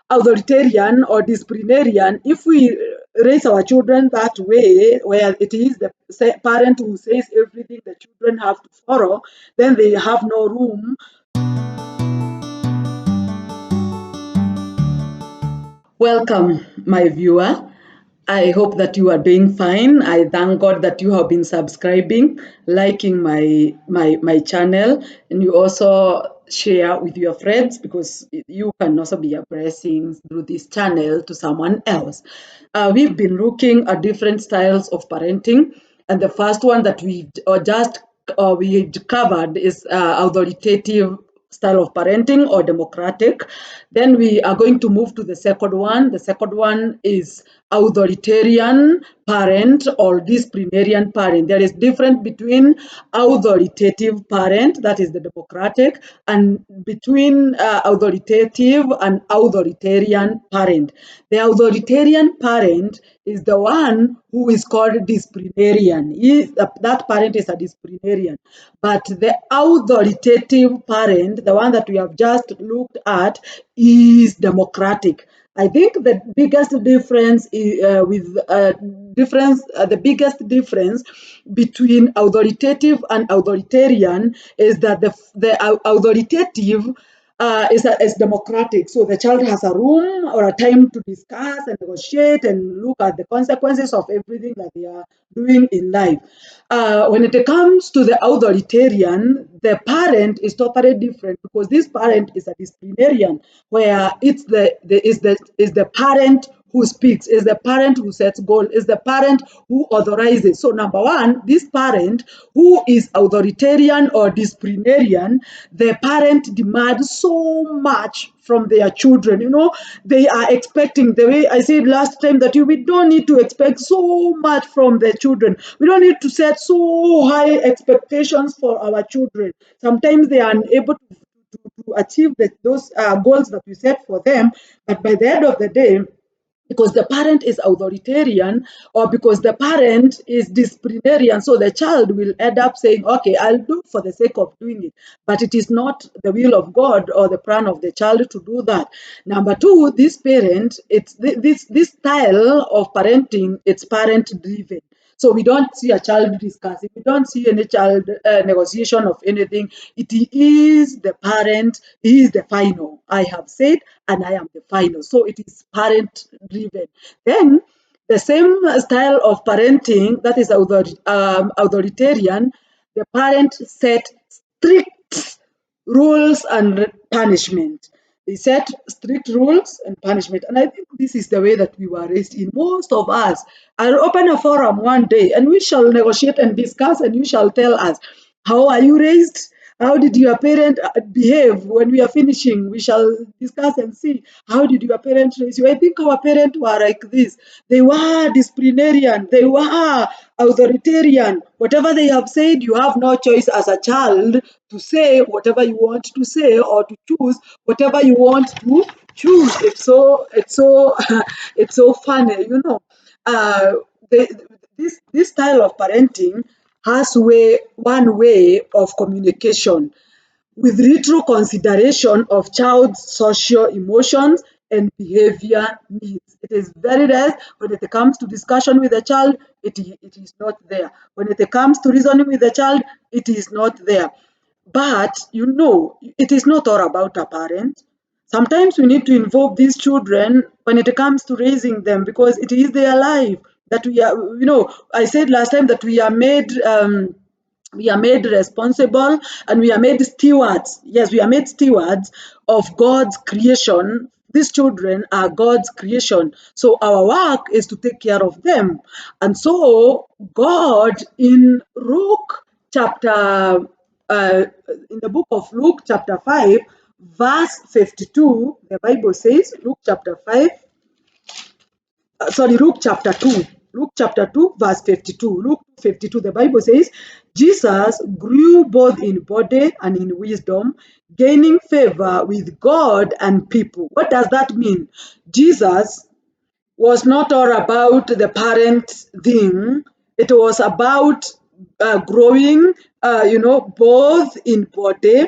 authoritarian or disciplinarian, if we raise our children that way, where it is the parent who says everything the children have to follow, then they have no room. Welcome, my viewer. I hope that you are doing fine. I thank God that you have been subscribing, liking my channel, and you also share with your friends, because you can also be a blessing through this channel to someone else. We've been looking at different styles of parenting, and the first one that we covered is authoritative style of parenting, or democratic. Then we are going to move to the second one. The second one is authoritarian parent or disciplinarian parent. There is difference between authoritative parent, that is the democratic, and between authoritative and authoritarian parent. The authoritarian parent is the one who is called disciplinarian. That parent is a disciplinarian. But the authoritative parent, the one that we have just looked at, is democratic. I think the biggest difference the biggest difference between authoritative and authoritarian is that the authoritative is democratic. So the child has a room or a time to discuss and negotiate and look at the consequences of everything that they are doing in life. When it comes to the authoritarian, the parent is totally different, because this parent is a disciplinarian, where it's the parent who speaks, is the parent who sets goal, is the parent who authorizes. So number one, this parent who is authoritarian or disciplinarian, the parent demands so much from their children. They are expecting, the way I said last time, that we don't need to expect so much from the children. We don't need to set so high expectations for our children. Sometimes they are unable to achieve those goals that we set for them, but by the end of the day, because the parent is authoritarian, or because the parent is disciplinarian, so the child will end up saying, okay, I'll do for the sake of doing it, but it is not the will of God or the plan of the child to do that. Number two, this parent, it's this style of parenting, it's parent driven. So we don't see a child discussing, we don't see any child negotiation of anything. It is the parent, he is the final. I have said, and I am the final. So it is parent driven. Then the same style of parenting, that is authoritarian, the parent set strict rules and punishment. They set strict rules and punishment. And I think this is the way that we were raised in. Most of us. I'll open a forum one day and we shall negotiate and discuss, and you shall tell us, how are you raised? How did your parent behave? When we are finishing, we shall discuss and see, how did your parents raise you? I think our parents were like this. They were disciplinarian. They were authoritarian. Whatever they have said, you have no choice as a child to say whatever you want to say, or to choose whatever you want to choose. It's so it's so funny. Uh, this style of parenting has one way of communication, with little consideration of child's social emotions and behavior needs. It is very rare. When it comes to discussion with the child, it is not there. When it comes to reasoning with the child, it is not there. But it is not all about a parent. Sometimes we need to involve these children when it comes to raising them, because it is their life that we are. I said last time that we are made responsible, and we are made stewards. Yes, we are made stewards of God's creation. These children are God's creation. So our work is to take care of them. And so God in Luke chapter in the book of Luke chapter 5 verse 52, the Bible says, Luke chapter 2. Luke chapter 2, verse 52. Luke 52, the Bible says, Jesus grew both in body and in wisdom, gaining favor with God and people. What does that mean? Jesus was not all about the parent thing. It was about growing, both in body,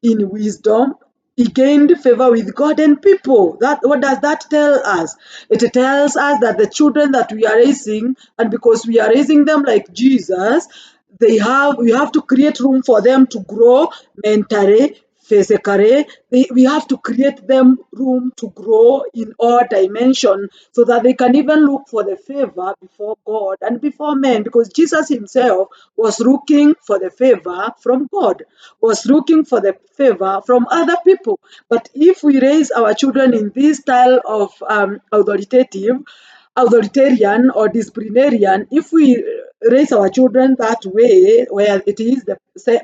in wisdom, he gained favor with God and people. That what does that tell us? It tells us that the children that we are raising, and because we are raising them like Jesus, we have to create room for them to grow mentally, physically. We have to create them room to grow in all dimension so that they can even look for the favor before God and before men, because Jesus himself was looking for the favor from God, was looking for the favor from other people. But if we raise our children in this style of authoritarian or disciplinarian, if we raise our children that way, where it is the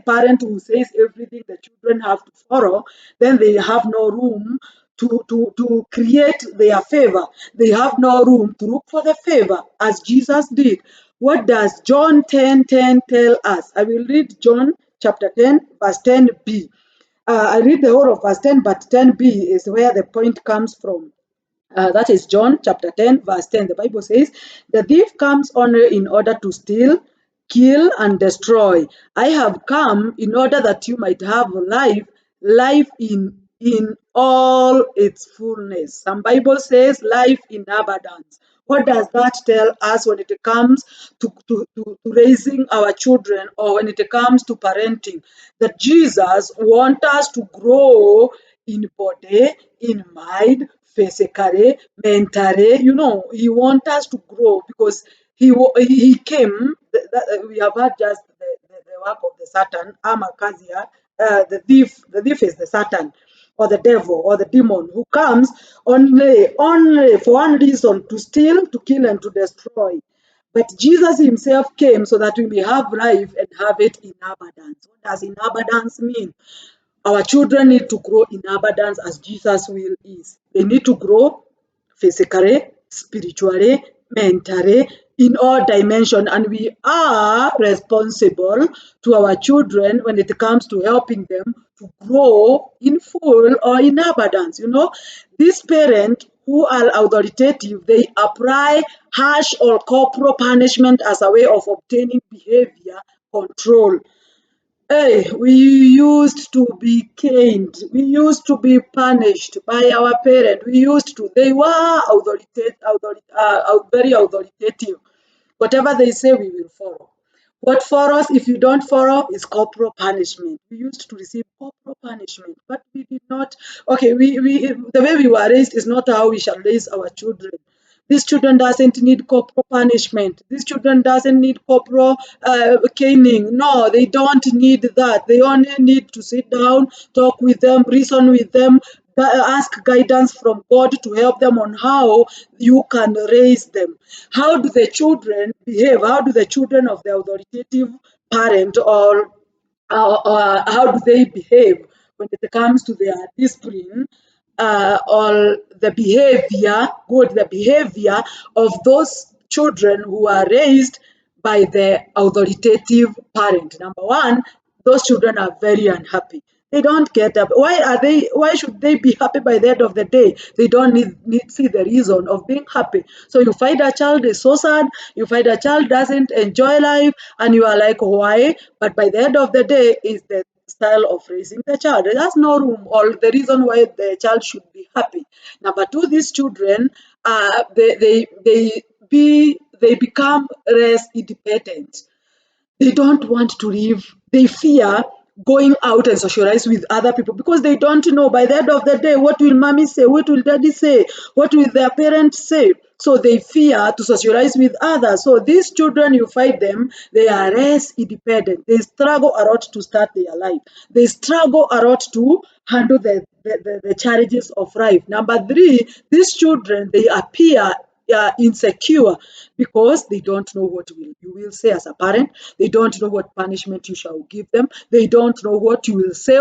parent who says everything the children have to follow, then they have no room to create their favor. They have no room to look for the favor as Jesus did. What does John 10:10 tell us? I will read John chapter 10, verse 10b. I read the whole of verse 10, but 10b is where the point comes from. That is John chapter 10, verse 10. The Bible says, "The thief comes only in order to steal, kill, and destroy. I have come in order that you might have life, life in all its fullness." Some Bible says life in abundance. What does that tell us when it comes to raising our children, or when it comes to parenting? That Jesus wants us to grow in body, in mind, physically, mentally. He wants us to grow because he came. We have had just the work of the Satan, Amakazia. The thief is the Satan, or the devil, or the demon, who comes only for one reason: to steal, to kill, and to destroy. But Jesus himself came so that we may have life and have it in abundance. What does in abundance mean? Our children need to grow in abundance as Jesus' will is. They need to grow physically, spiritually, mentally, in all dimensions. And we are responsible to our children when it comes to helping them to grow in full or in abundance. These parents who are authoritative, they apply harsh or corporal punishment as a way of obtaining behavior control. Hey, we used to be caned. We used to be punished by our parents. They were very authoritative. Whatever they say, we will follow. What follows, if you don't follow, is corporal punishment. We used to receive corporal punishment, but we did not. Okay, the way we were raised is not how we shall raise our children. These children doesn't need corporal punishment. These children doesn't need corporal caning. No, they don't need that. They only need to sit down, talk with them, reason with them, ask guidance from God to help them on how you can raise them. How do the children behave? How do the children of the authoritative parent, or how do they behave when it comes to their discipline, or the behavior of those children who are raised by the authoritative parent? Number one, those children are very unhappy. They don't get up. Why should they be happy by the end of the day? They don't need see the reason of being happy. So you find a child is so sad, you find a child doesn't enjoy life, and you are like, why? But by the end of the day, is the style of raising the child. There's no room or the reason why the child should be happy. Number two, these children, they become less independent. They don't want to live. They fear going out and socialize with other people because they don't know by the end of the day what will mommy say, what will daddy say, what will their parents say. So they fear to socialize with others. So these children, you find them, they are less independent. They struggle a lot to start their life. They struggle a lot to handle the challenges of life. Number three, these children, they appear insecure because they don't know what you will say as a parent. They don't know what punishment you shall give them. They don't know what you will say.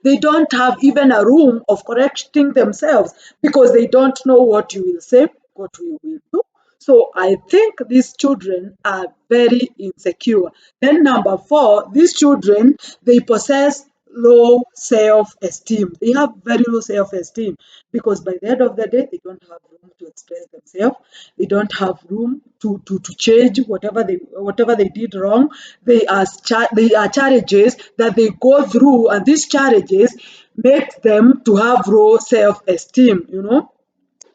They don't have even a room of correcting themselves because they don't know what you will say, what you will do. So I think these children are very insecure. Then number four, these children, they possess low self-esteem. They have very low self-esteem because by the end of the day, they don't have room to express themselves. They don't have room to change whatever they did wrong. They are challenges that they go through, and these challenges makes them to have low self-esteem, you know.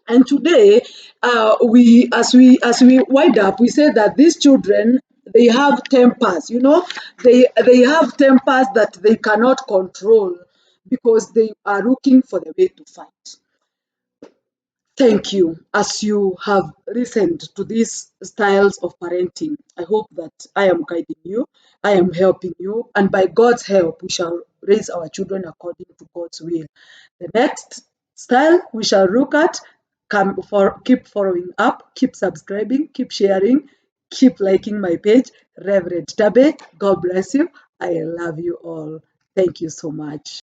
And today, as we wind up, we say that these children, they have tempers, you know, they have tempers that they cannot control because they are looking for the way to fight. Thank you. As you have listened to these styles of parenting, I hope that I am guiding you, I am helping you, and by God's help, we shall raise our children according to God's will. The next style we shall look at, keep following up, keep subscribing, keep sharing, keep liking my page. Reverend Tabe, God bless you. I love you all. Thank you so much.